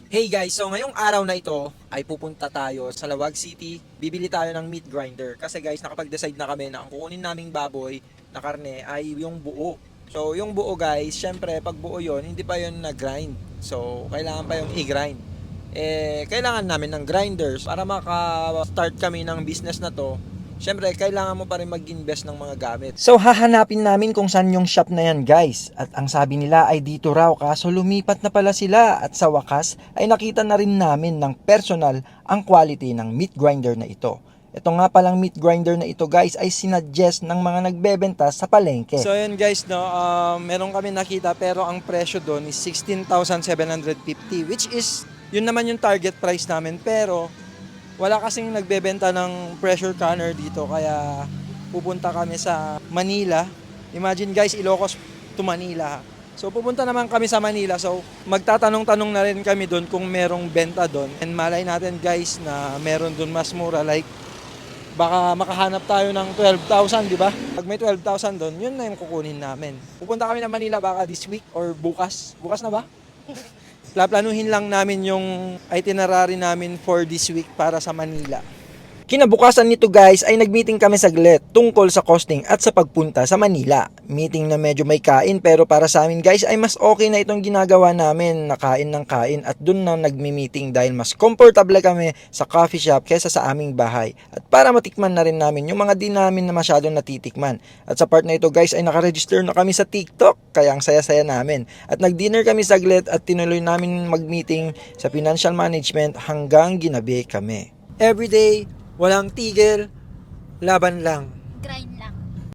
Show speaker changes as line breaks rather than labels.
Hey guys, so ngayong araw na ito ay pupunta tayo sa Lawag City. Bibili tayo ng meat grinder. Kasi guys, nakapag-decide na kami na ang kukunin naming baboy na karne ay yung buo. So yung buo guys, syempre pag buo yon hindi pa yon na-grind. So kailangan pa yung i-grind. Kailangan namin ng grinders para maka-start kami ng business na to. Siyempre, kailangan mo pa rin mag-invest ng mga gamit. So, hahanapin namin kung saan yung shop na yan, guys. At ang sabi nila ay dito raw, kaso lumipat na pala sila. At sa wakas, ay nakita na rin namin ng personal ang quality ng meat grinder na ito. Ito nga palang meat grinder na ito, guys, ay sinuggest ng mga nagbebenta sa palengke. So, yun guys, no, meron kami nakita pero ang presyo doon is 16,750, which is, yun naman yung target price namin. Pero, wala kasing nagbebenta ng pressure canner dito kaya pupunta kami sa Manila. Imagine guys, Ilocos to Manila. So pupunta naman kami sa Manila. So magtatanong-tanong na rin kami doon kung merong benta doon. And malay natin guys na meron doon mas mura, like baka makahanap tayo ng 12,000, di ba? Pag may 12,000 doon, yun na yung kukunin namin. Pupunta kami ng Manila baka this week or bukas. Bukas na ba? Plaplanuhin lang namin yung itinerary namin for this week para sa Manila. Kinabukasan nito guys ay nagmeeting kami saglit tungkol sa costing at sa pagpunta sa Manila. Meeting na medyo may kain pero para sa amin guys ay mas okay na itong ginagawa namin na kain ng kain at dun na nagmi-meeting dahil mas comfortable kami sa coffee shop kesa sa aming bahay. At para matikman na rin namin yung mga di namin na masyadong natitikman. At sa part na ito guys ay nakaregister na kami sa TikTok kaya ang saya-saya namin. At nag-dinner kami saglit at tinuloy namin mag-meeting sa financial management hanggang ginabi kami. Everyday, walang tigil, laban lang.
Grind